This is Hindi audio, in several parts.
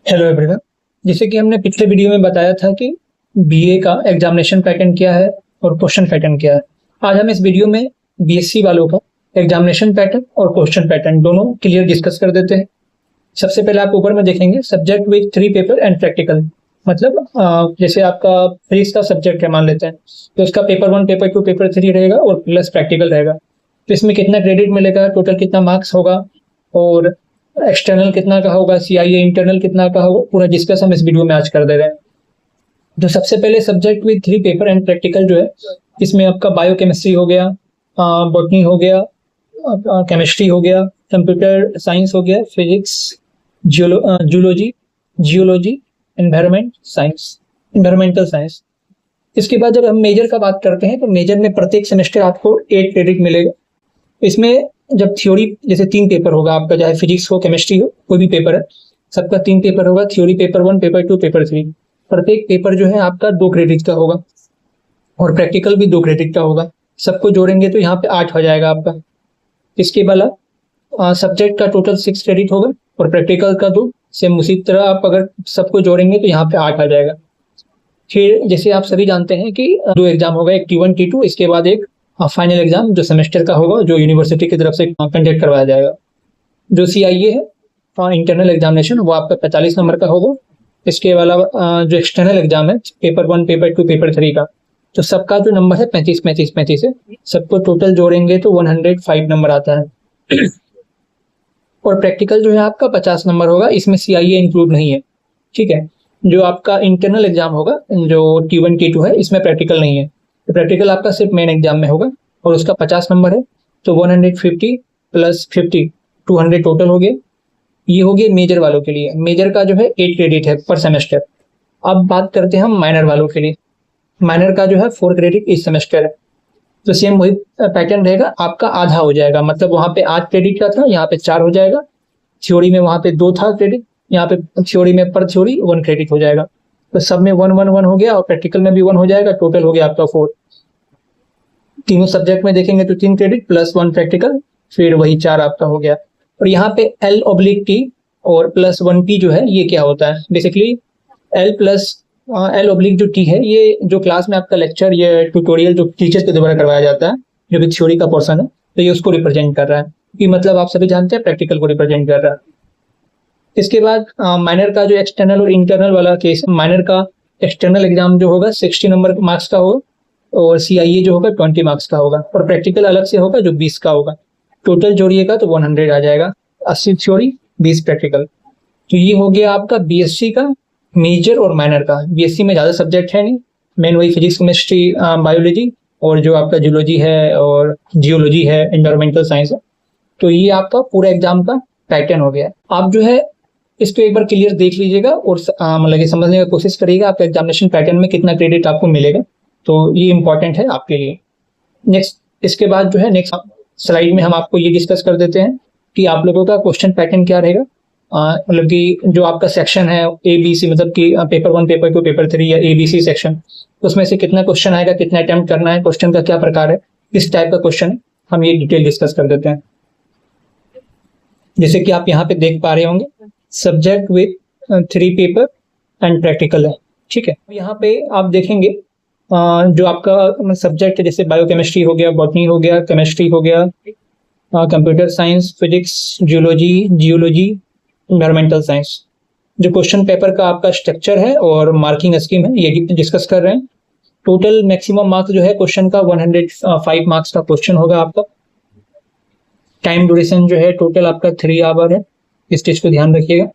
Hello everyone. जैसे कि हमने पिछले वीडियो में बताया था कि बीए का एग्जामिनेशन पैटर्न क्या है और क्वेश्चन पैटर्न क्या है। आज हम इस वीडियो में बीएससी वालों का एग्जामिनेशन पैटर्न और क्वेश्चन पैटर्न दोनों क्लियर डिस्कस कर देते हैं। सबसे पहले आप ऊपर में देखेंगे subject with 3 paper and practical. मतलब जैसे आपका फिजिक्स का सब्जेक्ट है मान लेते हैं, तो उसका पेपर 1, पेपर 2, पेपर 3 रहेगा और प्लस प्रैक्टिकल रहेगा। तो इसमें कितना क्रेडिट मिलेगा, टोटल कितना मार्क्स होगा और एक्सटर्नल कितना का होगा, सीआईए इंटरनल कितना का होगा, पूरा डिस्कस हम इस वीडियो में आज कर दे रहे हैं। तो सबसे पहले subject with 3 paper and practical जो है, इसमें आपका बायोकेमिस्ट्री हो गया, बॉटनी हो गया, केमिस्ट्री हो गया, कंप्यूटर साइंस हो गया, physics, zoology, geology, environmental science. इसके बाद जब हम मेजर का बात करते हैं तो मेजर में प्रत्येक सेमेस्टर आपको 8 क्रेडिट मिलेगा। इसमें जब थ्योरी जैसे 3 पेपर होगा आपका, चाहे फिजिक्स हो, केमिस्ट्री हो, कोई भी पेपर है, सबका 3 पेपर होगा। Theory paper 1, paper 2, paper 3। प्रत्येक पेपर जो है आपका 2 क्रेडिट का होगा और प्रैक्टिकल भी 2 क्रेडिट का होगा। सबको जोड़ेंगे तो यहाँ पे 8 हो जाएगा आपका। इसके अलावा सब्जेक्ट का टोटल 6 क्रेडिट होगा और प्रैक्टिकल का 2। सेम उसी तरह आप अगर सबको जोड़ेंगे तो यहाँ पे 8 आ जाएगा। फिर जैसे आप सभी जानते हैं कि 2 एग्जाम होगा, एक T1 T2, इसके बाद एक फाइनल एग्जाम जो सेमेस्टर का होगा, जो यूनिवर्सिटी की तरफ से कंडक्ट करवाया जाएगा। जो सीआईए है इंटरनल एग्जामिनेशन, वो आपका 45 नंबर का होगा। इसके अलावा जो एक्सटर्नल एग्जाम है पेपर 1, पेपर 2, पेपर 3 का, तो सबका जो नंबर है 35 है। सबको टोटल जोड़ेंगे तो 105 नंबर आता है। और प्रैक्टिकल जो है आपका 50 नंबर होगा, इसमें सीआईए इंक्लूड नहीं है। ठीक है। जो आपका इंटरनल एग्जाम होगा, जो T1 T2 है, इसमें प्रैक्टिकल नहीं है। तो प्रैक्टिकल आपका सिर्फ मेन एग्जाम में होगा और उसका 50 नंबर है। तो 150 प्लस 50, 200 टोटल हो गया। ये हो गया मेजर वालों के लिए। मेजर का जो है 8 क्रेडिट है पर सेमेस्टर। अब बात करते हैं हम माइनर वालों के लिए। माइनर का जो है 4 क्रेडिट इस सेमेस्टर है। तो सेम वही पैटर्न रहेगा, आपका आधा हो जाएगा। मतलब वहां पे 8 क्रेडिट का था, यहाँ पे 4 हो जाएगा। थ्योरी में वहां पे 2 था क्रेडिट, यहाँ पे थ्योरी में पर थ्योरी 1 क्रेडिट हो जाएगा। तो सब में 1 1 1 हो गया और प्रैक्टिकल में भी 1 हो जाएगा। टोटल हो गया आपका 4। तीनों सब्जेक्ट में देखेंगे तो 3 क्रेडिट प्लस 1 प्रैक्टिकल, फिर वही 4 आपका हो गया। और यहाँ पे L/T और प्लस 1T जो है, ये क्या होता है बेसिकली? L जो T है, ये जो क्लास में आपका लेक्चर, ये ट्यूटोरियल जो टीचर्स के द्वारा करवाया जाता है, जो भी थ्योरी का पोर्शन है, तो ये उसको रिप्रेजेंट कर रहा है। कि मतलब आप सभी जानते हैं प्रैक्टिकल को रिप्रेजेंट कर रहा है। इसके बाद माइनर का जो एक्सटर्नल और इंटरनल वाला केस, माइनर का एक्सटर्नल एग्जाम जो होगा 60 नंबर मार्क्स का होगा और सीआईए जो होगा 20 मार्क्स का होगा और प्रैक्टिकल अलग से होगा जो 20 का होगा। टोटल जोड़िएगा तो 100 आ जाएगा। 80 थ्योरी, 20 प्रैक्टिकल। तो ये हो गया आपका बीएससी का मेजर और माइनर का। बीएससी में ज़्यादा सब्जेक्ट है नहीं, मेन वही फिजिक्स, केमिस्ट्री, बायोलॉजी और जो आपका जूलॉजी है और जियोलॉजी है, एनवायरमेंटल साइंस है। तो ये आपका पूरा एग्जाम का पैटर्न हो गया। आप जो है इसको एक बार क्लियर देख लीजिएगा और मतलब ये समझने की कोशिश करिएगा आपका एग्जामिनेशन पैटर्न में कितना क्रेडिट आपको मिलेगा। तो ये इंपॉर्टेंट है आपके लिए। नेक्स्ट, इसके बाद जो है नेक्स्ट स्लाइड में हम आपको ये डिस्कस कर देते हैं कि आप लोगों का क्वेश्चन पैटर्न क्या रहेगा। मतलब कि जो आपका सेक्शन है ABC, मतलब कि पेपर 1, पेपर 2, पेपर 3 या ABC सेक्शन, उसमें से कितना क्वेश्चन आएगा, कितना अटेम्प्ट करना है, क्वेश्चन का क्या प्रकार है, किस टाइप का क्वेश्चन, हम ये डिटेल डिस्कस कर देते हैं। जैसे कि आप यहाँ पे देख पा रहे होंगे, subject with 3 paper and practical है। ठीक है। यहाँ पे आप देखेंगे जो आपका सब्जेक्ट है, जैसे बायोकेमिस्ट्री हो गया, बॉटनी हो गया, केमिस्ट्री हो गया, computer science, physics, geology, environmental science. जो क्वेश्चन पेपर का आपका स्ट्रक्चर है और मार्किंग स्कीम है, ये डिस्कस कर रहे हैं। टोटल मैक्सिमम मार्क्स जो है क्वेश्चन का 105 मार्क्स का क्वेश्चन होगा आपका। टाइम ड्यूरेशन जो है टोटल आपका 3 आवर है। इस चीज को ध्यान रखिएगा।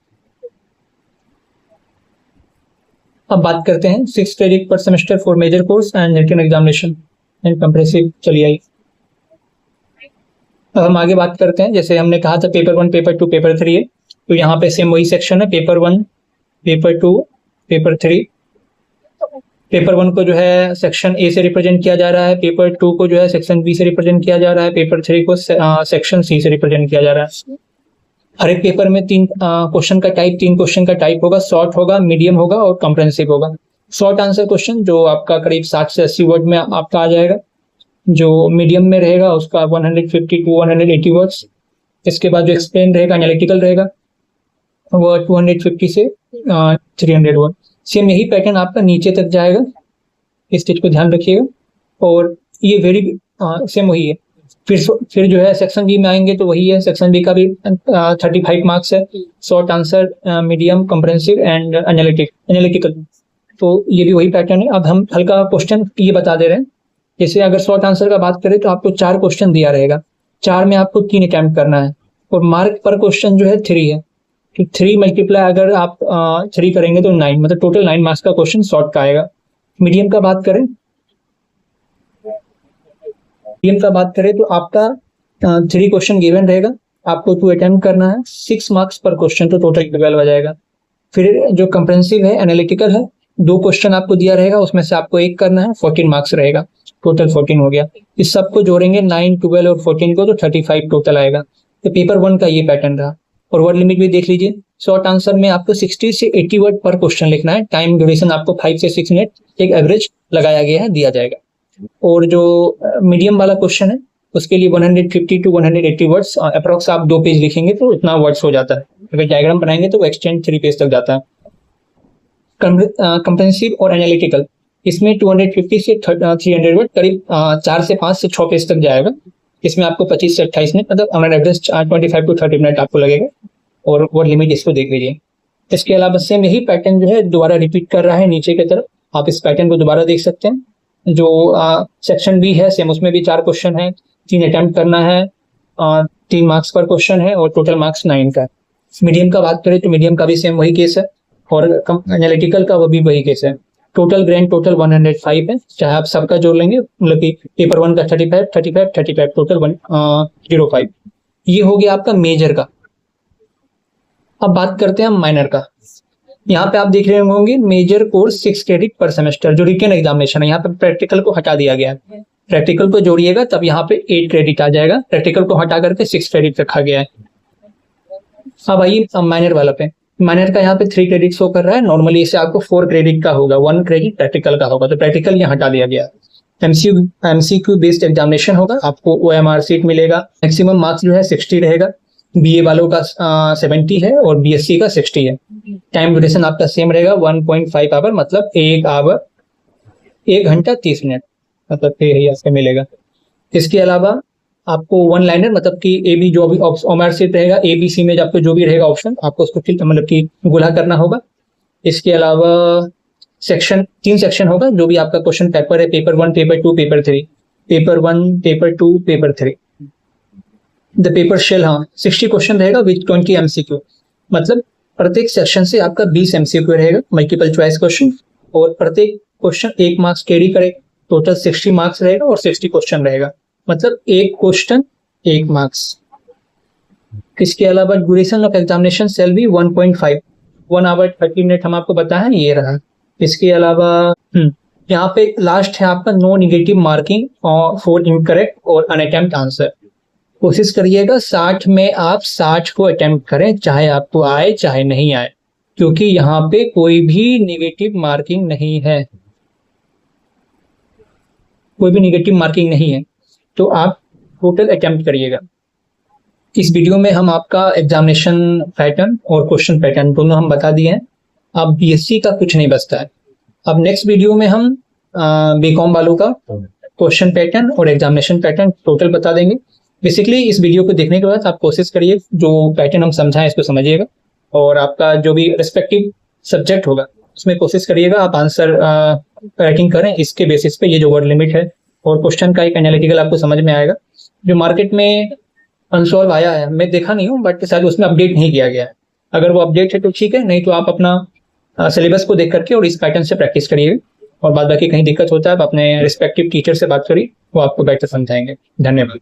अब बात करते हैं 6 क्रेडिट पर semester for major course and written examination and comprehensive. चलिए आई, अब हम आगे बात करते हैं। जैसे हमने कहा था पेपर 1, पेपर 2, पेपर 3 है, तो यहाँ पे सेम वही सेक्शन है। Paper 1, paper 2, paper 3। पेपर 1 को जो है सेक्शन ए से रिप्रेजेंट किया जा रहा है, पेपर 2 को जो है सेक्शन बी से रिप्रेजेंट किया जा रहा है, पेपर 3 को सेक्शन सी से रिप्रेजेंट किया जा रहा है। हर एक पेपर में 3 क्वेश्चन का टाइप, 3 क्वेश्चन का टाइप होगा। शॉर्ट होगा, मीडियम होगा और कॉम्प्रिहेंसिव होगा। शॉर्ट आंसर क्वेश्चन जो आपका करीब 60 से 80 वर्ड में आपका आ जाएगा। जो मीडियम में रहेगा उसका 150 टू 180 वर्ड्स। इसके बाद जो एक्सप्लेन रहेगा, एनालिटिकल रहेगा, वो 250 से 300 वर्ड। सेम यही पैटर्न आपका नीचे तक जाएगा, इस चीज को ध्यान रखिएगा। और ये वेरी सेम वही है। फिर जो है सेक्शन बी में आएंगे तो वही है, सेक्शन बी का भी 35 मार्क्स है, short answer, medium, comprehensive and analytical. तो ये भी वही पैटर्न है। अब हम हल्का क्वेश्चन ये बता दे रहे हैं। जैसे अगर शॉर्ट आंसर का बात करें तो आपको 4 क्वेश्चन दिया रहेगा, 4 में आपको 3 अटेम्प्ट करना है और मार्क पर क्वेश्चन जो है 3 है। तो 3 मल्टीप्लाई अगर आप 3 करेंगे तो 9, मतलब टोटल 9 मार्क्स का क्वेश्चन शॉर्ट का आएगा। मीडियम का बात करें तो आपका 3 क्वेश्चन गिवन रहेगा, आपको 2 अटेम्प्ट करना है, 6 मार्क्स पर क्वेश्चन, तो टोटल 12 आ जाएगा। फिर जो कॉम्प्रिहेंसिव है, एनालिटिकल है, 2 क्वेश्चन आपको दिया रहेगा, उसमें से आपको 1 करना है, 14 मार्क्स रहेगा, टोटल 14 हो गया। इस सबको जोड़ेंगे 9, 12 और 14 को, तो 35 टोटल आएगा। तो पेपर 1 का ये पैटर्न रहा। और वर्ड लिमिट भी देख लीजिए, शॉर्ट आंसर में आपको 60 से 80 वर्ड पर क्वेश्चन लिखना है। टाइम ड्यूरेशन आपको 5 से 6 मिनट एक एवरेज लगाया गया है, दिया जाएगा। और जो मीडियम वाला क्वेश्चन है उसके लिए 150 टू 180 वर्ड्स, अप्रोक्स आप 2 पेज लिखेंगे तो इतना वर्ड्स हो जाता है। अगर डायग्राम बनाएंगे तो वो एक्सटेंड 3 पेज तक जाता है। कॉम्प्रिहेंसिव और एनालिटिकल, इसमें 250 से 300 वर्ड, करीब 4 से 5 से 6 पेज तक जाएगा। इसमें आपको 25 से 28 मिनट, मतलब ऑन एवरेज 25 टू 30 मिनट आपको लगेगा। और वर्ड लिमिट इसको देख लीजिए। इसके अलावा सेम यही पैटर्न जो है दोबारा रिपीट कर रहा है नीचे की तरफ, आप इस पैटर्न को दोबारा देख सकते हैं। जो सेक्शन बी है सेम, उसमें भी 4 क्वेश्चन है, 3 अटेम्प्ट करना है, 3 मार्क्स पर क्वेश्चन है और टोटल मार्क्स 9 का है। मीडियम का बात करें तो मीडियम का भी सेम वही केस है और एनालिटिकल का वो भी वही केस है। टोटल ग्रैंड टोटल 105 है, चाहे आप सबका जोड़ लेंगे, मतलब कि पेपर 1 का 35 टोटल 105। ये हो गया आपका मेजर का। अब बात करते हैं हम माइनर का। यहाँ पे आप देख रहे होंगे मेजर कोर्स 6 क्रेडिट पर सेमेस्टर, जो रिटन एग्जामिनेशन है। यहाँ पे प्रैक्टिकल को हटा दिया गया है, प्रैक्टिकल को जोड़िएगा तब यहाँ पे 8 क्रेडिट आ जाएगा, प्रैक्टिकल को हटा करके 6 क्रेडिट रखा गया है। अब आइए माइनर वाला पे। माइनर का यहाँ पे 3 क्रेडिट शो कर रहा है, नॉर्मली इसे आपको 4 क्रेडिट का होगा, 1 क्रेडिट प्रैक्टिकल का होगा, तो प्रैक्टिकल यहाँ हटा दिया गया। एमसीक्यू बेस्ड एग्जामिनेशन होगा, आपको OMR सीट मिलेगा। मैक्सिमम मार्क्स जो है 60 रहेगा, BA वालों का 70 है और BSc का 60 है। टाइम ड्यूरेशन आपका सेम रहेगा 1.5 आवर, मतलब 1 घंटा 30 मिनट, मतलब यही आपको मिलेगा। इसके अलावा आपको 1 लाइनर, मतलब कि AB जो भी OMR सीट रहेगा, ABC में आपको जो भी रहेगा ऑप्शन, आपको उसको मतलब कि गुला करना होगा। इसके अलावा 3 सेक्शन होगा, जो भी आपका क्वेश्चन पेपर है, paper 1, paper 2, paper 3, paper 1, paper 2, paper 3। The paper shall, हाँ 60 क्वेश्चन रहेगा विद 20 MCQ, मतलब प्रत्येक सेक्शन से आपका 20 MCQ रहेगा, मल्टीपल चॉइस क्वेश्चन, और प्रत्येक क्वेश्चन 1 मार्क्स कैरी करे, टोटल 60 मार्क्स रहेगा और 60 क्वेश्चन रहेगा, मतलब 1 क्वेश्चन 1 मार्क्स। इसके अलावा ड्यूरेशन ऑफ एग्जामिनेशन सेल भी 1.5, 1 आवर 30 मिनट हम आपको बताएं, ये रहा। इसके अलावा यहाँ पे लास्ट है आपका no negative marking for incorrect और अनअटेम्प्ट आंसर। कोशिश करिएगा 60 में आप 60 को अटेम्प्ट करें, चाहे आपको आए चाहे नहीं आए, क्योंकि यहाँ पे कोई भी निगेटिव मार्किंग नहीं है, कोई भी निगेटिव मार्किंग नहीं है, तो आप टोटल अटेम्प्ट करिएगा। इस वीडियो में हम आपका एग्जामिनेशन पैटर्न और क्वेश्चन पैटर्न दोनों हम बता दिए हैं। अब BSc का कुछ नहीं बचता है। अब नेक्स्ट वीडियो में हम BCom वालों का क्वेश्चन पैटर्न और एग्जामिनेशन पैटर्न टोटल बता देंगे। बेसिकली इस वीडियो को देखने के बाद आप कोशिश करिए जो पैटर्न हम समझाएं इसको समझिएगा, और आपका जो भी रिस्पेक्टिव सब्जेक्ट होगा उसमें कोशिश करिएगा आप आंसर राइटिंग करें। इसके बेसिस पे ये जो वर्ड लिमिट है और क्वेश्चन का एक एनालिटिकल आपको समझ में आएगा। जो मार्केट में अनसॉल्व आया है, मैं देखा नहीं हूँ, बट शायद उसमें अपडेट नहीं किया गया है। अगर वो अपडेट है तो ठीक है, नहीं तो आप अपना सिलेबस को देख करके और इस पैटर्न से प्रैक्टिस करिएगा, और बाद बाकी कहीं दिक्कत होता है आप अपने रिस्पेक्टिव टीचर से बात करिए, वो आपको बेटर समझाएंगे। धन्यवाद।